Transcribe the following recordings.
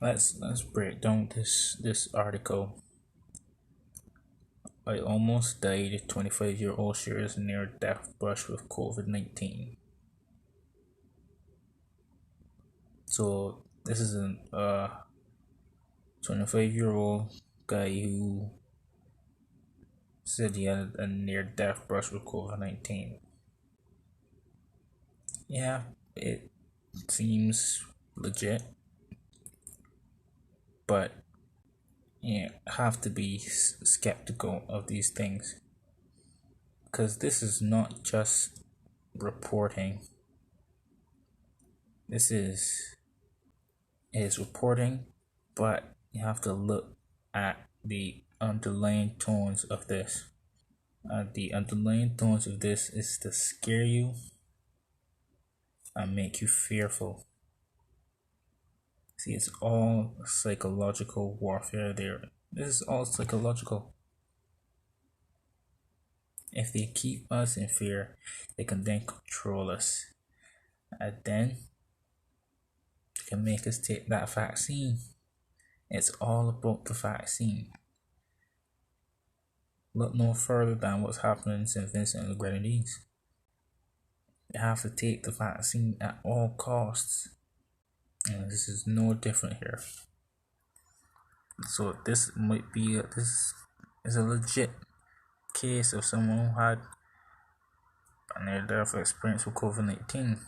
let's break down this article. I almost died. 25-year-old shares near death brush with COVID-19. So this is an 25-year-old guy who said he had a near death brush with COVID-19. Yeah, it seems legit, but yeah, have to be skeptical of these things, because this is not just reporting. This is reporting, but you have to look at the underlying tones of this. The underlying tones of this is to scare you and make you fearful. See, it's all psychological warfare there. This is all psychological. If they keep us in fear, they can then control us. And then they can make us take that vaccine. It's all about the vaccine. Look no further than what's happening in St. Vincent and the Grenadines. They have to take the vaccine at all costs. And this is no different here. So this might be this is a legit case of someone who had a near-death experience with COVID-19,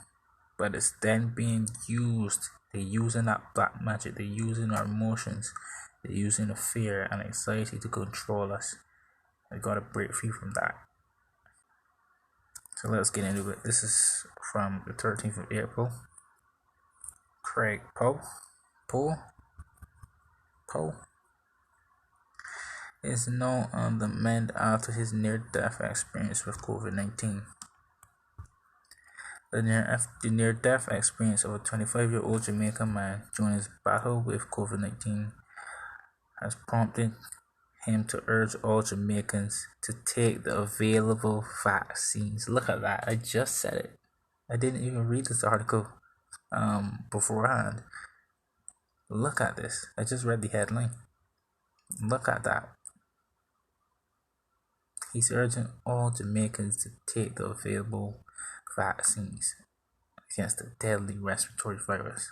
but it's then being used. They're using that black magic. They're using our emotions. They're using the fear and anxiety to control us. We gotta break free from that. So let's get into it. This is from the 13th of April. Craig Poe is now on the mend after his near-death experience with COVID-19. The near-death experience of a 25-year-old Jamaican man during his battle with COVID-19 has prompted him to urge all Jamaicans to take the available vaccines. Look at that. I just said it. I didn't even read this article beforehand. Look at this. I just read the headline. Look at that. He's urging all Jamaicans to take the available vaccines against the deadly respiratory virus.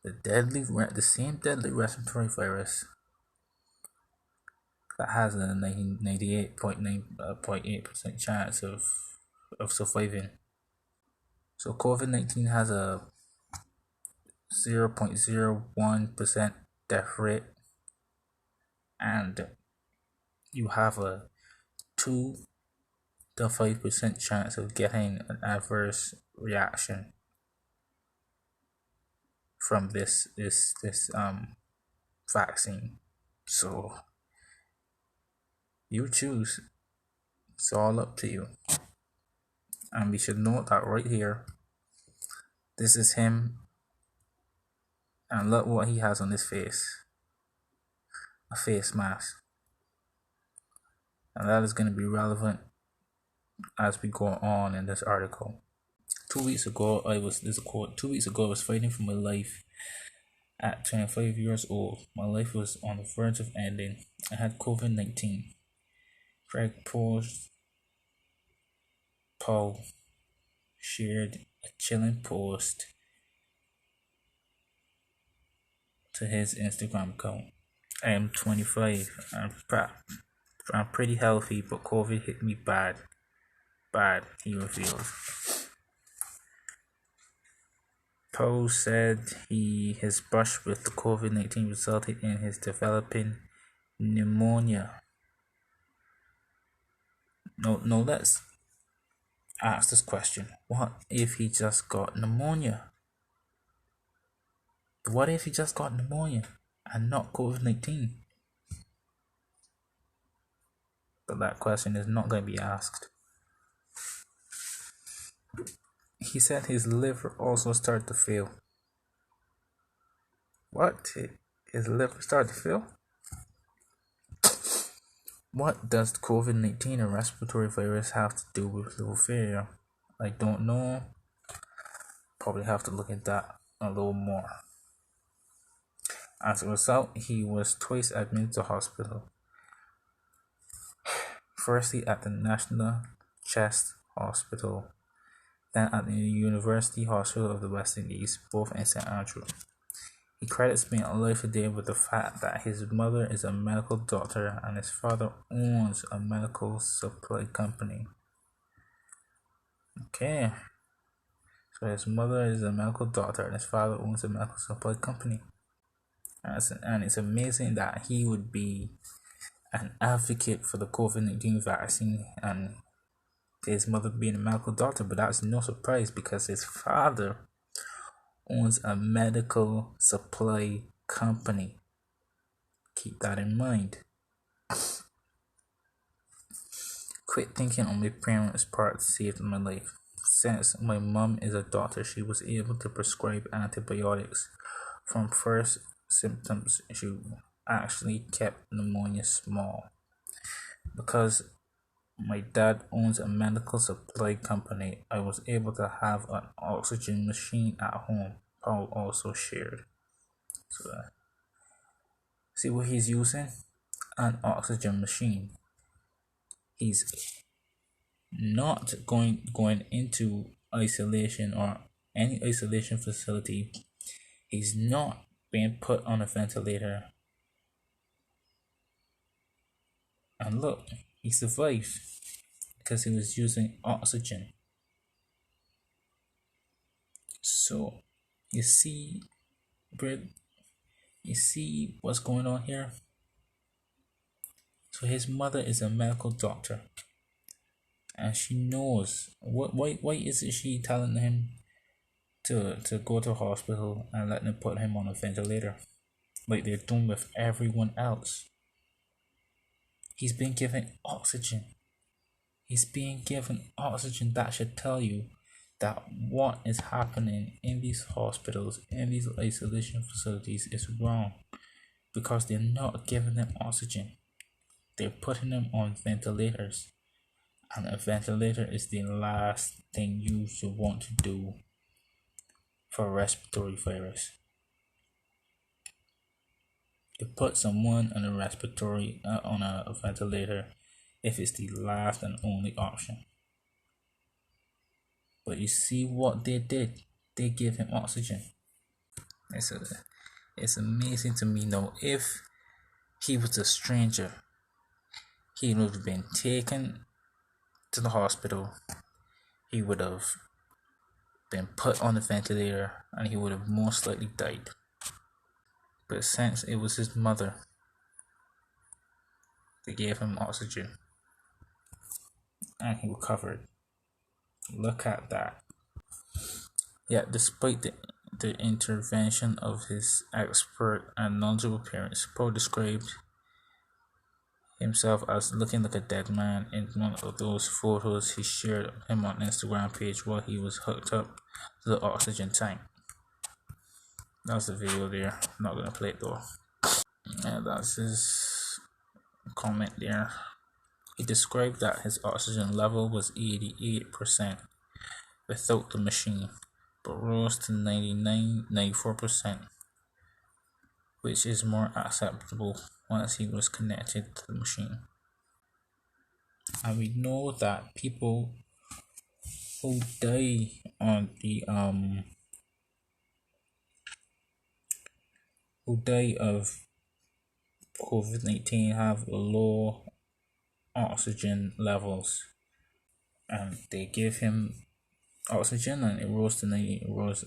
The same deadly respiratory virus that has a 98.8% chance of surviving. So COVID-19 has a 0.01% death rate, and you have a 2 to 5% chance of getting an adverse reaction from this vaccine. So you choose. It's all up to you. And we should note that right here. This is him. And look what he has on his face. A face mask. And that is going to be relevant as we go on in this article. 2 weeks ago, this quote, 2 weeks ago I was fighting for my life. At 25 years old, my life was on the verge of ending. I had COVID-19. Craig Paul shared a chilling post to his Instagram account. I am 25. I'm pretty healthy, but COVID hit me bad, he revealed. Poe said his brush with the COVID-19 resulted in his developing pneumonia. No, let's ask this question. What if he just got pneumonia? What if he just got pneumonia and not COVID-19? But that question is not going to be asked. He said his liver also started to fail. What? His liver started to fail? What does COVID-19 and respiratory virus have to do with liver failure? I don't know. Probably have to look into that a little more. As a result, he was twice admitted to hospital. Firstly at the National Chest Hospital, then at the University Hospital of the West Indies, both in St. Andrew. He credits being alive today with the fact that his mother is a medical doctor and his father owns a medical supply company. Okay, so his mother is a medical doctor and his father owns a medical supply company. And it's amazing that he would be an advocate for the COVID-19 vaccine and his mother being a medical doctor, but that's no surprise because his father owns a medical supply company. Keep that in mind. Quit thinking on my parents' part saved my life. Since my mom is a doctor, she was able to prescribe antibiotics. From first symptoms, she actually kept pneumonia small. Because my dad owns a medical supply company, I was able to have an oxygen machine at home. Paul also shared. So, see what he's using? An oxygen machine. He's not going into isolation or any isolation facility. He's not being put on a ventilator. And look, he survived because he was using oxygen. So you see, Brad, you see what's going on here? So his mother is a medical doctor and she knows why isn't she telling him to go to hospital and let them put him on a ventilator like they're doing with everyone else? He's been given oxygen. He's being given oxygen. That should tell you that what is happening in these hospitals, in these isolation facilities is wrong because they're not giving them oxygen. They're putting them on ventilators. And a ventilator is the last thing you should want to do for a respiratory virus. To put someone on a respiratory on a ventilator if it's the last and only option. But you see what they did? They gave him oxygen. It's amazing to me now. If he was a stranger, he would have been taken to the hospital. He would have been put on the ventilator and he would have most likely died. But since it was his mother, they gave him oxygen and he recovered. Look at that. Yet despite the intervention of his expert and knowledgeable parents, Paul described himself as looking like a dead man in one of those photos he shared of him on Instagram page while he was hooked up to the oxygen tank. That's the video there. I'm not gonna play it though. And that's his comment there. He described that his oxygen level was 88% without the machine, but rose to 94%, which is more acceptable once he was connected to the machine. And we know that people who die on the who die of COVID-19 have low oxygen levels, and they give him oxygen and it rose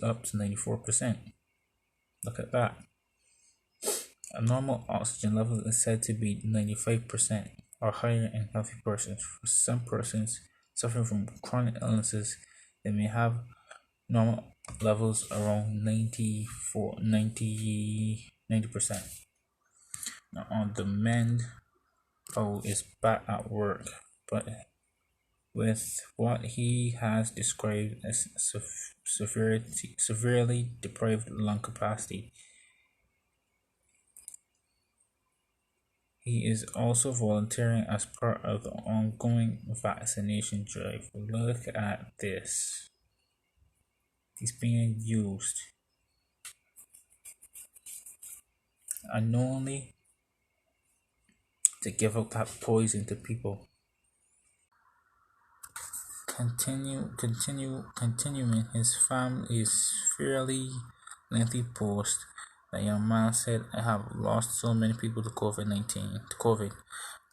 up to 94%. Look at that. A normal oxygen level is said to be 95% or higher in healthy persons. For some persons suffering from chronic illnesses, they may have normal levels around 90%. Now on the mend, Paul is back at work, but with what he has described as severely deprived lung capacity. He is also volunteering as part of the ongoing vaccination drive. Look at this. He's being used. unknowingly to give out that poison to people. Continuing his fairly lengthy post, the young man said, "I have lost so many people to COVID,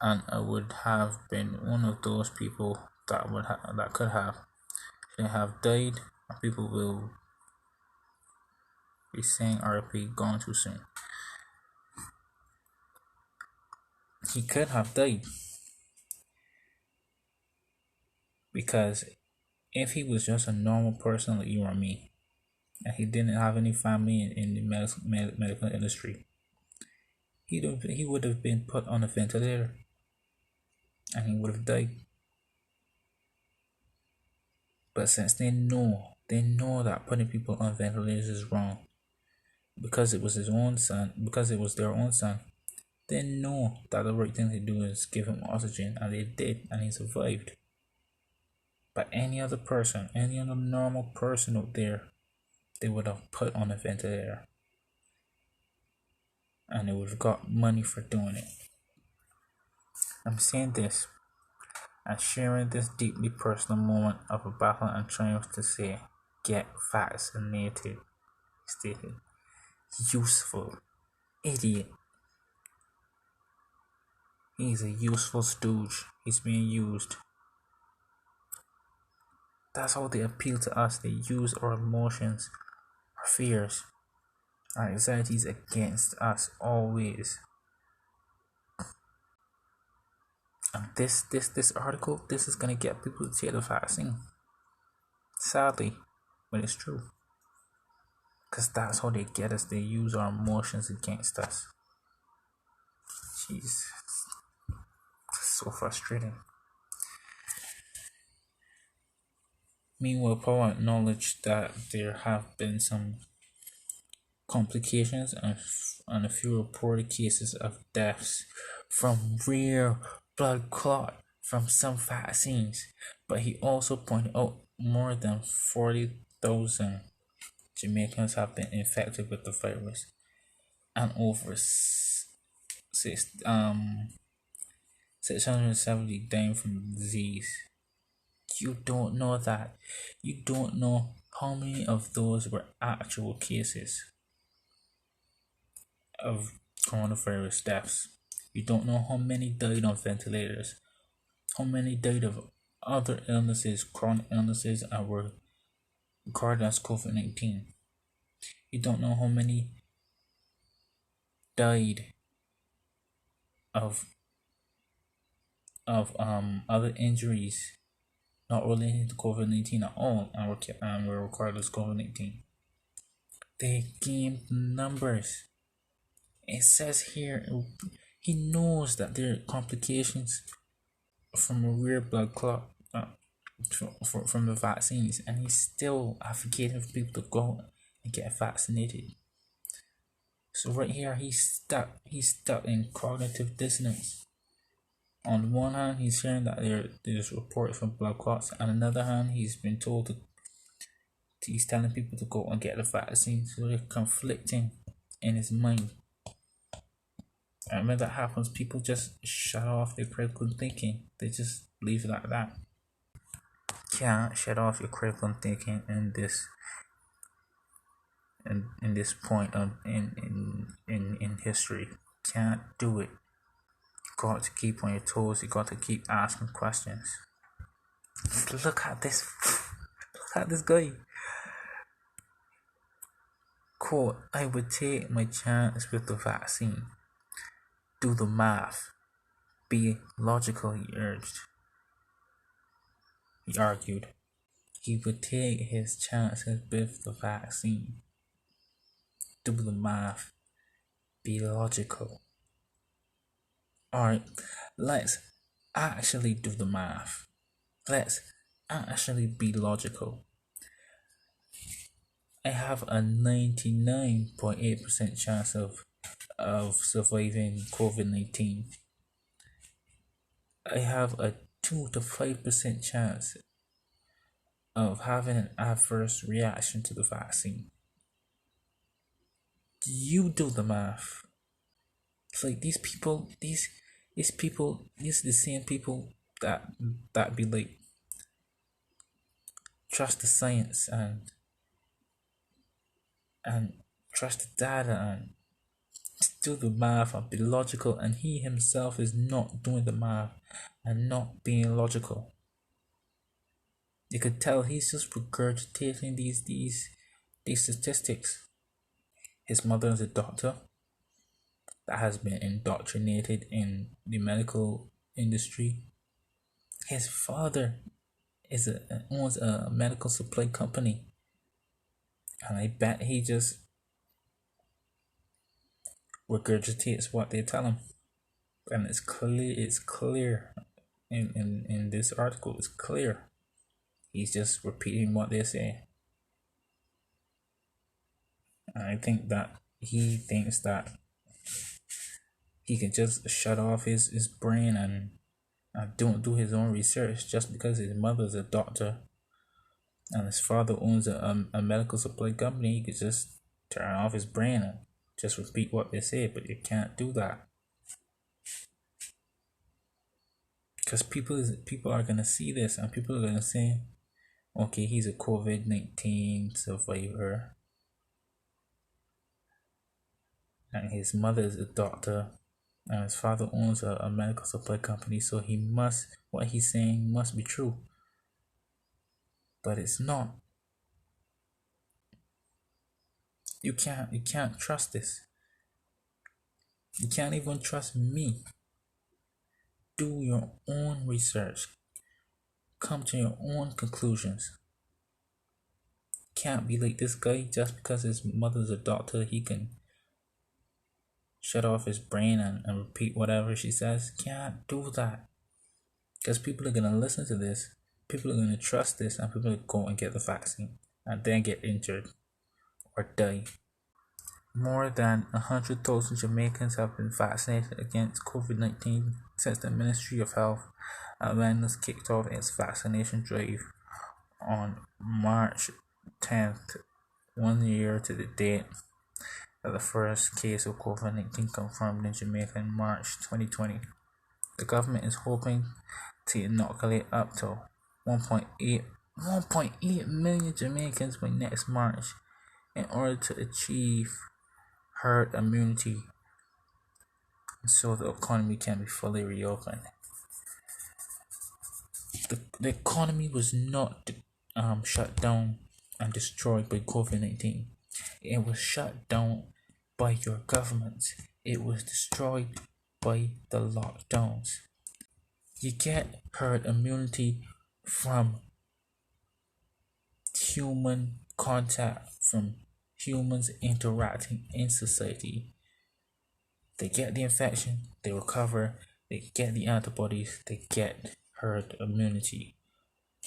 and I would have been one of those people that could have. They have died, and people will be saying RP gone too soon." He could have died because if he was just a normal person like you or me, and he didn't have any family in the medical industry, he would have been put on a ventilator and he would have died. But since they know that putting people on ventilators is wrong because it was their own son. They know that the right thing to do is give him oxygen, and they did, and he survived. But any other person, any other normal person out there, they would have put on a ventilator, and they would have got money for doing it. I'm saying this and sharing this deeply personal moment of a battle and triumph to say, get vaccinated, he stated. Useful idiot. He's a useful stooge. He's being used. That's how they appeal to us. They use our emotions, our fears, our anxieties against us always. And this article, this is gonna get people to take the vaccine. Sadly, but it's true. Because that's how they get us. They use our emotions against us. Jeez. It's so frustrating. Meanwhile, Paul acknowledged that there have been some complications and a few reported cases of deaths from rare blood clot from some vaccines, but he also pointed out more than 40,000 Jamaicans have been infected with the virus, and over 670 dying from the disease. You don't know that. You don't know how many of those were actual cases of coronavirus deaths. You don't know how many died on ventilators, how many died of other illnesses, chronic illnesses, and were regarded as COVID-19. You don't know how many died of other injuries not related to COVID-19 at all and were regarded as COVID-19. They gave numbers. It says here he knows that there are complications from a rare blood clot from the vaccines, and he's still advocating for people to go and get vaccinated. So right here, he's stuck in cognitive dissonance. On one hand, he's hearing that there's reports from blood clots, and on the other hand, he's been told he's telling people to go and get the vaccine. So they're conflicting in his mind. And when that happens, people just shut off their critical thinking. They just leave it like that. Can't shut off your critical thinking in this point in history. Can't do it. You got to keep on your toes. You got to keep asking questions. Look at this. Look at this guy. Quote, I would take my chance with the vaccine. Do the math. Be logical, he urged. He argued. He would take his chances with the vaccine. Do the math. Be logical. Alright, let's actually do the math. Let's actually be logical. I have a 99.8% chance of surviving COVID-19. I have a 2 to 5% chance of having an adverse reaction to the vaccine. You do the math. It's like these the same people that be like trust the science and trust the data and do the math and be logical, and he himself is not doing the math and not being logical. You could tell he's just regurgitating these statistics. His mother is a doctor that has been indoctrinated in the medical industry. His father owns a medical supply company, and I bet he just regurgitates what they tell him. And it's clear in this article, it's clear. He's just repeating what they say. And I think that he thinks that he can just shut off his brain and don't do his own research just because his mother's a doctor and his father owns a medical supply company. He could just turn off his brain and just repeat what they say, but you can't do that. Because people are gonna see this and people are gonna say, okay, he's a COVID-19 survivor and his mother is a doctor and his father owns a medical supply company, so what he's saying must be true. But it's not. You can't trust this. You can't even trust me. Do your own research. Come to your own conclusions. Can't be like this guy just because his mother's a doctor, he can shut off his brain and repeat whatever she says. Can't do that. Because people are gonna listen to this, people are gonna trust this, and people are gonna go and get the vaccine and then get injured or die. More than 100,000 Jamaicans have been vaccinated against COVID-19 since the Ministry of Health Awareness kicked off its vaccination drive on March 10th, 1 year to the date of the first case of COVID-19 confirmed in Jamaica in March 2020. The government is hoping to inoculate up to 1.8 million Jamaicans by next March in order to achieve herd immunity so the economy can be fully reopened. The economy was not shut down and destroyed by COVID-19. It was shut down by your government. It was destroyed by the lockdowns. You get herd immunity from human contact, from humans interacting in society. They get the infection, they recover, they get the antibodies, they get herd immunity.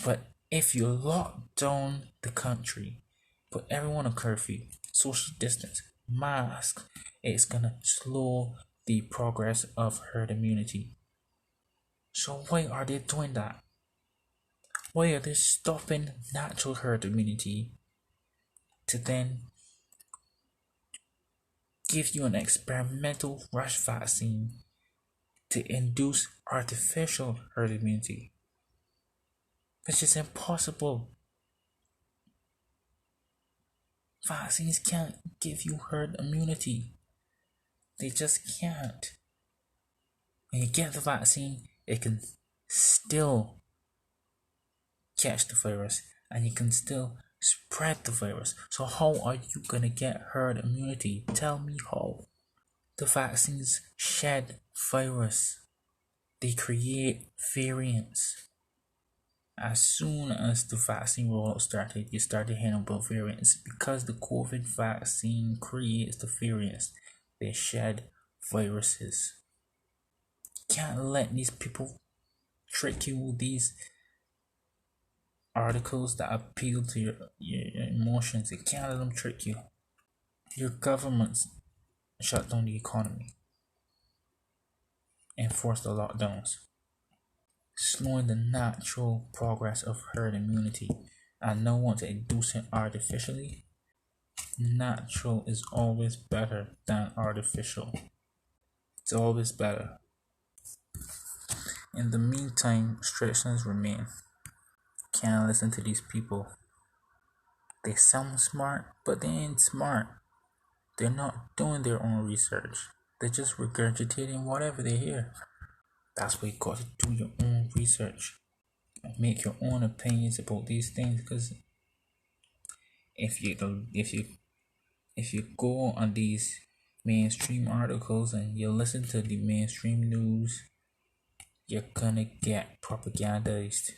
But if you lock down the country, put everyone on curfew, social distance, mask, it's gonna slow the progress of herd immunity. So why are they doing that? Why are they stopping natural herd immunity to then give you an experimental rush vaccine to induce artificial herd immunity? Which is impossible. Vaccines can't give you herd immunity. They just can't. When you get the vaccine, it can still catch the virus and you can still spread the virus. So how are you gonna get herd immunity? Tell me how. The vaccines shed virus. They create variants. As soon as the vaccine rollout started, you started hearing about variants because the COVID vaccine creates the variants. They shed viruses. Can't let these people trick you with these articles that appeal to your emotions. You can't let them trick you. Your governments shut down the economy, enforce the lockdowns, slowing the natural progress of herd immunity, and now want to induce it artificially. Natural is always better than artificial. It's always better. In the meantime, restrictions remain. Can't listen to these people. They sound smart, but they ain't smart. They're not doing their own research. They're just regurgitating whatever they hear. That's why you got to do your own research and make your own opinions about these things. Because if you go on these mainstream articles and you listen to the mainstream news, you're gonna get propagandized.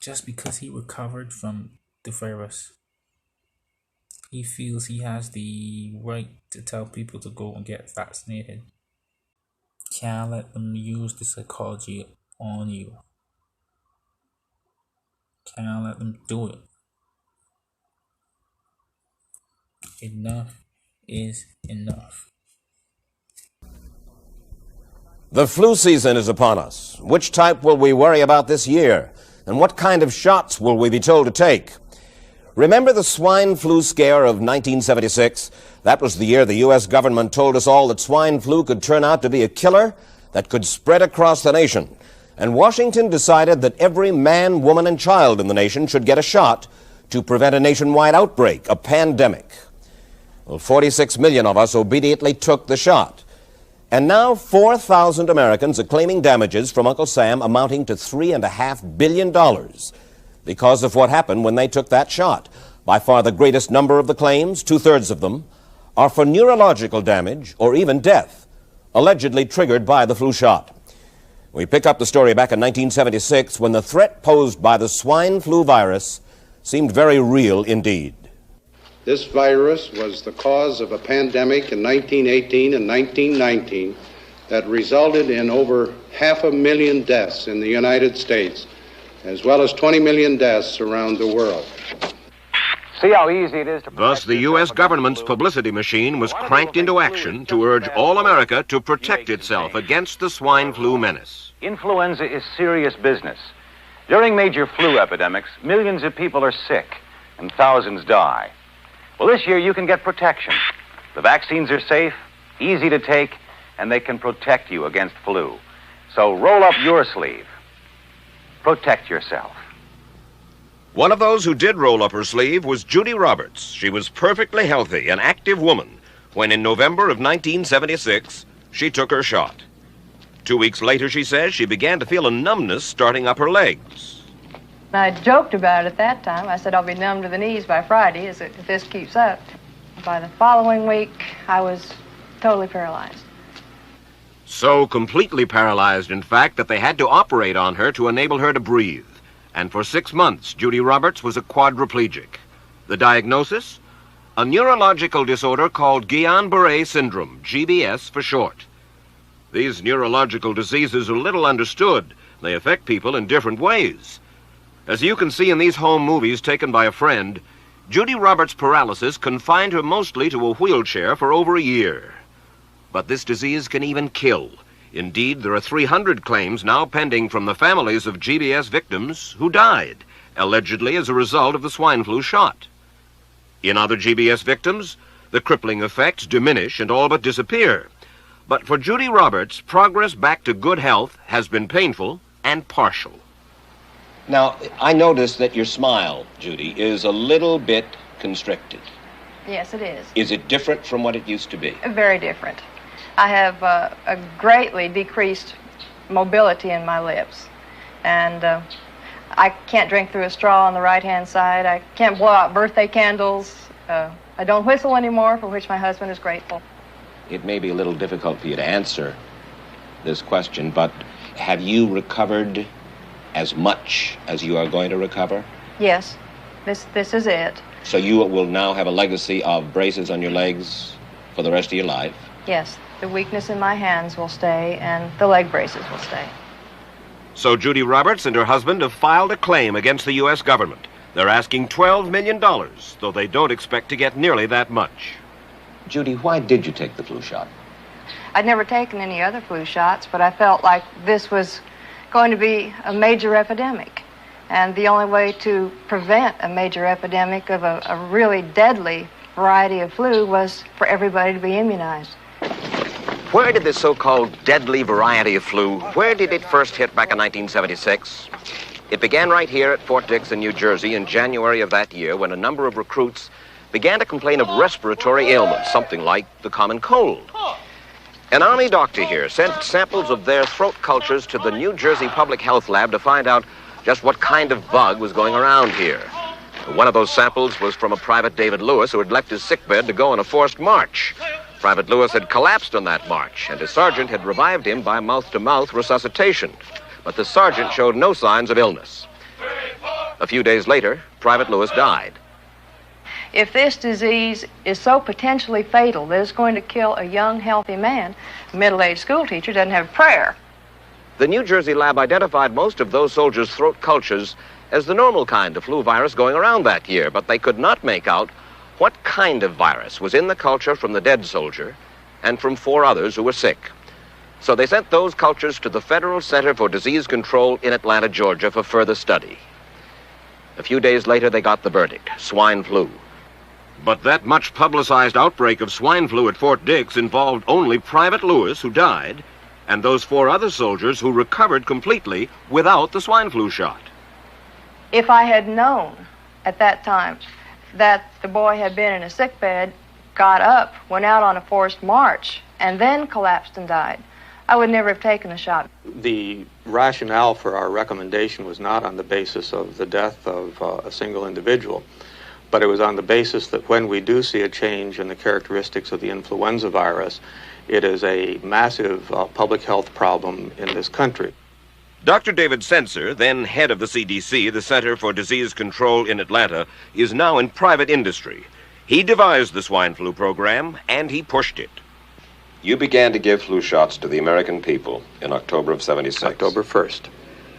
Just because he recovered from the virus, he feels he has the right to tell people to go and get vaccinated. Can't let them use the psychology on you. Can't let them do it. Enough is enough. The flu season is upon us. Which type will we worry about this year? And what kind of shots will we be told to take? Remember the swine flu scare of 1976? That was the year the U.S. government told us all that swine flu could turn out to be a killer that could spread across the nation. And Washington decided that every man, woman, and child in the nation should get a shot to prevent a nationwide outbreak, a pandemic. Well, 46 million of us obediently took the shot. And now 4,000 Americans are claiming damages from Uncle Sam amounting to $3.5 billion because of what happened when they took that shot. By far the greatest number of the claims, 2/3 of them, are for neurological damage or even death, allegedly triggered by the flu shot. We pick up the story back in 1976 when the threat posed by the swine flu virus seemed very real indeed. This virus was the cause of a pandemic in 1918 and 1919 that resulted in over 500,000 deaths in the United States, as well as 20 million deaths around the world. See how easy it is to... Thus, the U.S. government's publicity machine was cranked into action to urge all America to protect itself against the swine flu menace. Influenza is serious business. During major flu epidemics, millions of people are sick and thousands die. Well, this year you can get protection. The vaccines are safe, easy to take, and they can protect you against flu. So roll up your sleeve. Protect yourself. One of those who did roll up her sleeve was Judy Roberts. She was perfectly healthy, an active woman, when in November of 1976, she took her shot. 2 weeks later, she says, she began to feel a numbness starting up her legs. I joked about it at that time. I said I'll be numb to the knees by Friday if this keeps up. By the following week, I was totally paralyzed. So completely paralyzed, in fact, that they had to operate on her to enable her to breathe. And for 6 months, Judy Roberts was a quadriplegic. The diagnosis? A neurological disorder called Guillain-Barré syndrome, GBS for short. These neurological diseases are little understood. They affect people in different ways. As you can see in these home movies taken by a friend, Judy Roberts' paralysis confined her mostly to a wheelchair for over a year. But this disease can even kill. Indeed, there are 300 claims now pending from the families of GBS victims who died, allegedly as a result of the swine flu shot. In other GBS victims, the crippling effects diminish and all but disappear. But for Judy Roberts, progress back to good health has been painful and partial. Now, I notice that your smile, Judy, is a little bit constricted. Yes, it is. Is it different from what it used to be? Very different. I have a greatly decreased mobility in my lips. And I can't drink through a straw on the right-hand side. I can't blow out birthday candles. I don't whistle anymore, for which my husband is grateful. It may be a little difficult for you to answer this question, but have you recovered as much as you are going to recover? Yes, this is it. So you will now have a legacy of braces on your legs for the rest of your life? Yes, the weakness in my hands will stay, and the leg braces will stay. So Judy Roberts and her husband have filed a claim against the U.S. government. They're asking $12 million, though they don't expect to get nearly that much. Judy, why did you take the flu shot? I'd never taken any other flu shots, but I felt like this was going to be a major epidemic. And the only way to prevent a major epidemic of a really deadly variety of flu was for everybody to be immunized. Where did this so-called deadly variety of flu, where did it first hit back in 1976? It began right here at Fort Dix in New Jersey in January of that year when a number of recruits began to complain of respiratory ailments, something like the common cold. An Army doctor here sent samples of their throat cultures to the New Jersey Public Health Lab to find out just what kind of bug was going around here. One of those samples was from a Private David Lewis who had left his sickbed to go on a forced march. Private Lewis had collapsed on that march, and his sergeant had revived him by mouth-to-mouth resuscitation. But the sergeant showed no signs of illness. A few days later, Private Lewis died. If this disease is so potentially fatal that it's going to kill a young, healthy man, a middle-aged school teacher doesn't have a prayer. The New Jersey lab identified most of those soldiers' throat cultures as the normal kind of flu virus going around that year, but they could not make out what kind of virus was in the culture from the dead soldier and from 4 others who were sick. So they sent those cultures to the Federal Center for Disease Control in Atlanta, Georgia, for further study. A few days later, they got the verdict: swine flu. But that much publicized outbreak of swine flu at Fort Dix involved only Private Lewis, who died, and those 4 other soldiers who recovered completely without the swine flu shot. If I had known at that time that the boy had been in a sick bed, got up, went out on a forced march, and then collapsed and died, I would never have taken the shot. The rationale for our recommendation was not on the basis of the death of a single individual, but it was on the basis that when we do see a change in the characteristics of the influenza virus, it is a massive public health problem in this country. Dr. David Senser, then head of the CDC, the Center for Disease Control in Atlanta, is now in private industry. He devised the swine flu program, and he pushed it. You began to give flu shots to the American people in October of '76. October 1st.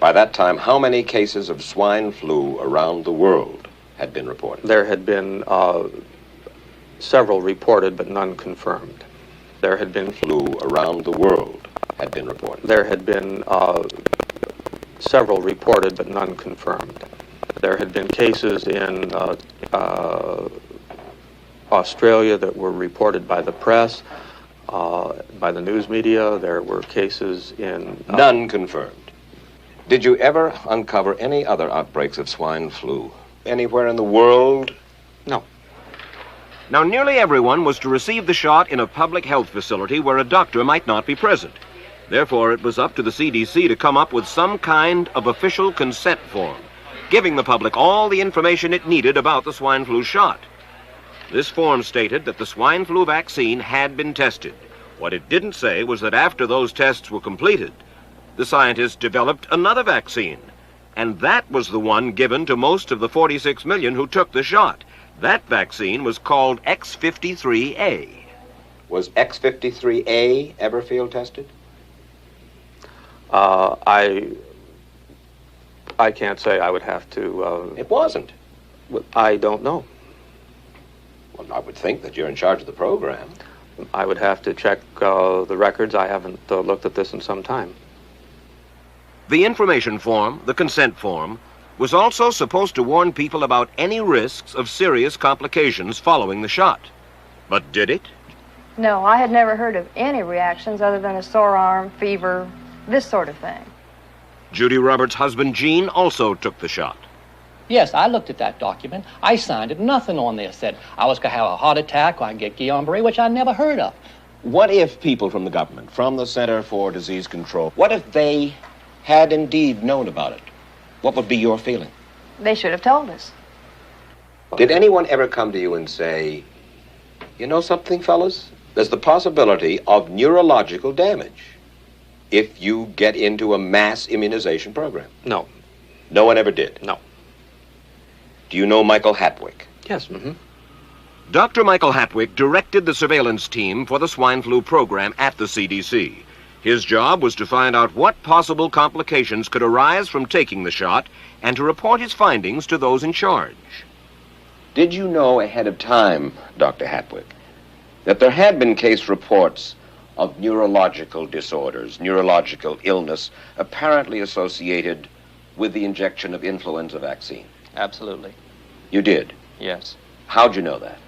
By that time, how many cases of swine flu around the world had been reported? There had been several reported, but none confirmed. There had been flu around the world had been reported. There had been several reported, but none confirmed. There had been cases in Australia that were reported by the press, by the news media. There were cases in... None confirmed. Did you ever uncover any other outbreaks of swine flu anywhere in the world? No. Now, nearly everyone was to receive the shot in a public health facility where a doctor might not be present. Therefore, it was up to the CDC to come up with some kind of official consent form, giving the public all the information it needed about the swine flu shot. This form stated that the swine flu vaccine had been tested. What it didn't say was that after those tests were completed, the scientists developed another vaccine, and that was the one given to most of the 46 million who took the shot. That vaccine was called X53A. Was X53A ever field tested? I can't say. I would have to... It wasn't. I don't know. Well, I would think that you're in charge of the program. I would have to check the records. I haven't looked at this in some time. The information form, the consent form, was also supposed to warn people about any risks of serious complications following the shot. But did it? No, I had never heard of any reactions other than a sore arm, fever, this sort of thing. Judy Roberts' husband, Gene, also took the shot. Yes, I looked at that document. I signed it. Nothing on there said I was going to have a heart attack or I get Guillain-Barré, which I never heard of. What if people from the government, from the Center for Disease Control, what if they had indeed known about it? What would be your feeling? They should have told us. Did anyone ever come to you and say, you know something, fellas? There's the possibility of neurological damage if you get into a mass immunization program? No. No one ever did? No. Do you know Michael Hatwick? Yes. Mm-hmm. Dr. Michael Hatwick directed the surveillance team for the swine flu program at the CDC. His job was to find out what possible complications could arise from taking the shot and to report his findings to those in charge. Did you know ahead of time, Dr. Hatwick, that there had been case reports of neurological disorders, neurological illness, apparently associated with the injection of influenza vaccine? Absolutely. You did? Yes. How'd you know that?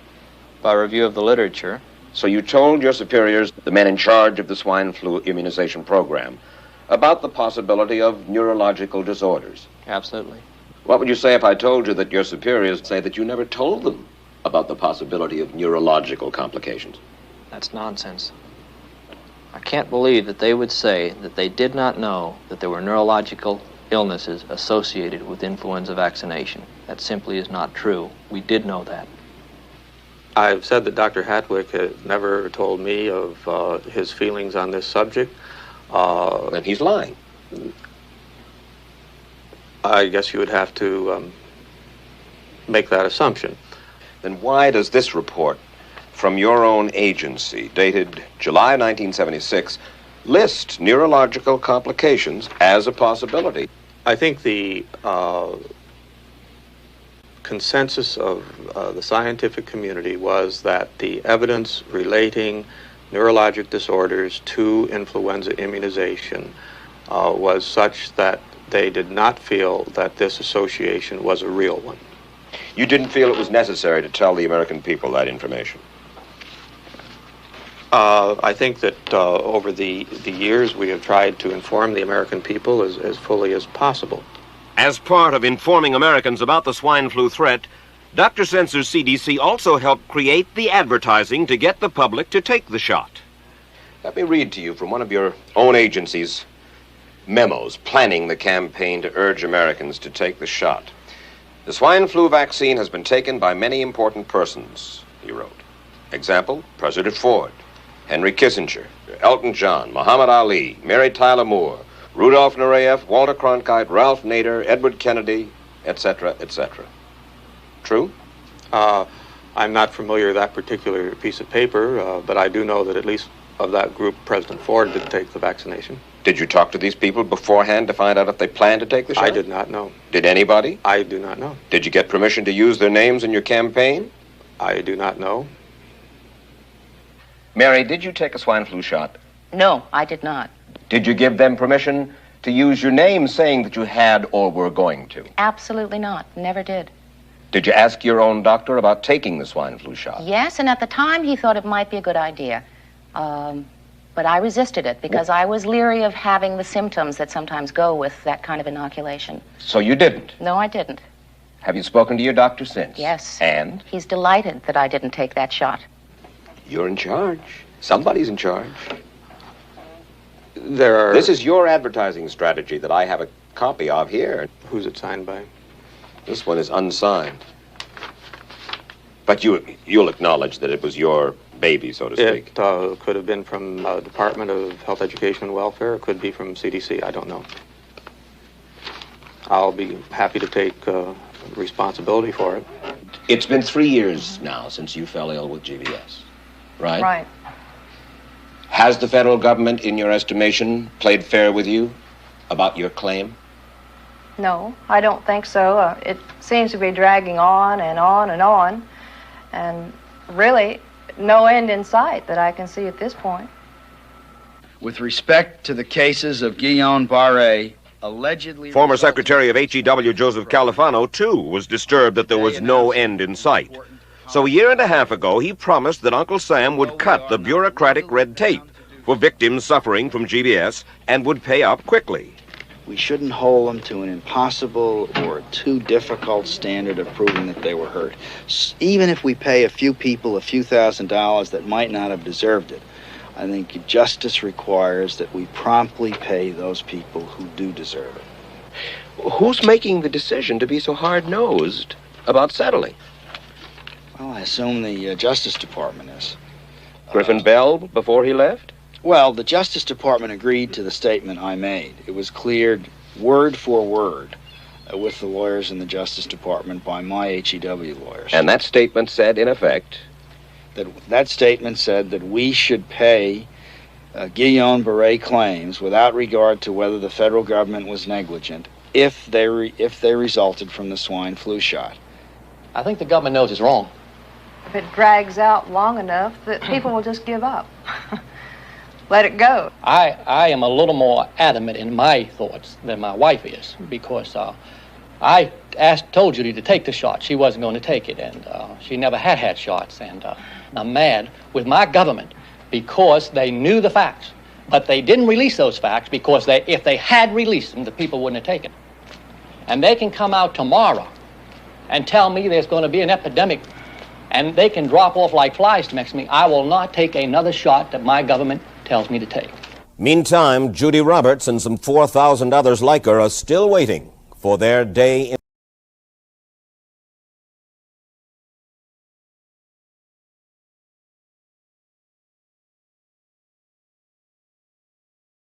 By review of the literature, So you told your superiors, the men in charge of the swine flu immunization program, about the possibility of neurological disorders? Absolutely. What would you say if I told you that your superiors say that you never told them about the possibility of neurological complications? That's nonsense. I can't believe that they would say that they did not know that there were neurological illnesses associated with influenza vaccination. That simply is not true. We did know that. I've said that Dr. Hatwick had never told me of his feelings on this subject. Then he's lying. I guess you would have to make that assumption. Then why does this report from your own agency, dated July 1976, list neurological complications as a possibility? I think the consensus of the scientific community was that the evidence relating neurologic disorders to influenza immunization was such that they did not feel that this association was a real one. You didn't feel it was necessary to tell the American people that information? I think that over the years we have tried to inform the American people as fully as possible. As part of informing Americans about the swine flu threat, Dr. Sensor's CDC also helped create the advertising to get the public to take the shot. Let me read to you from one of your own agency's memos planning the campaign to urge Americans to take the shot. The swine flu vaccine has been taken by many important persons, he wrote. Example, President Ford, Henry Kissinger, Elton John, Muhammad Ali, Mary Tyler Moore, Rudolph Nureyev, Walter Cronkite, Ralph Nader, Edward Kennedy, etc., etc. True? I'm not familiar with that particular piece of paper, but I do know that at least of that group, President Ford did take the vaccination. Did you talk to these people beforehand to find out if they planned to take the shot? I did not know. Did anybody? I do not know. Did you get permission to use their names in your campaign? I do not know. Mary, did you take a swine flu shot? No, I did not. Did you give them permission to use your name saying that you had or were going to? Absolutely not. Never did. Did you ask your own doctor about taking the swine flu shot? Yes, and at the time he thought it might be a good idea. But I resisted it because I was leery of having the symptoms that sometimes go with that kind of inoculation. So you didn't? No, I didn't. Have you spoken to your doctor since? Yes. And? He's delighted that I didn't take that shot. You're in charge. Somebody's in charge. There are... This is your advertising strategy that I have a copy of here. Who's it signed by? This one is unsigned. But you'll acknowledge that it was your baby, so to speak. It could have been from Department of Health, Education, and Welfare. It could be from CDC. I don't know. I'll be happy to take responsibility for it. It's been 3 years now since you fell ill with GBS, right? Right. Has the federal government, in your estimation, played fair with you about your claim? No, I don't think so. It seems to be dragging on and on and on, and really no end in sight that I can see at this point. With respect to the cases of Guillain-Barré, allegedly... Former Secretary of HEW Joseph Califano, too, was disturbed that there was no end in sight. So a year and a half ago, he promised that Uncle Sam would cut the bureaucratic red tape for victims suffering from GBS and would pay up quickly. We shouldn't hold them to an impossible or too difficult standard of proving that they were hurt. Even if we pay a few people a few $1,000s that might not have deserved it, I think justice requires that we promptly pay those people who do deserve it. Who's making the decision to be so hard-nosed about settling? Well, I assume the Justice Department is. Griffin Bell before he left? Well, the Justice Department agreed to the statement I made. It was cleared word for word with the lawyers in the Justice Department by my HEW lawyers. And that statement said, in effect... That statement said that we should pay Guillain-Barré claims without regard to whether the federal government was negligent if they resulted from the swine flu shot. I think the government knows it's wrong. If it drags out long enough, that people will just give up. Let it go. I am a little more adamant in my thoughts than my wife is, because I told Judy to take the shot. She wasn't going to take it, and she never had shots. And I'm mad with my government because they knew the facts, but they didn't release those facts because if they had released them, the people wouldn't have taken it. And they can come out tomorrow and tell me there's going to be an epidemic, and they can drop off like flies next to me. I will not take another shot that my government tells me to take. Meantime, Judy Roberts and some 4,000 others like her are still waiting for their day in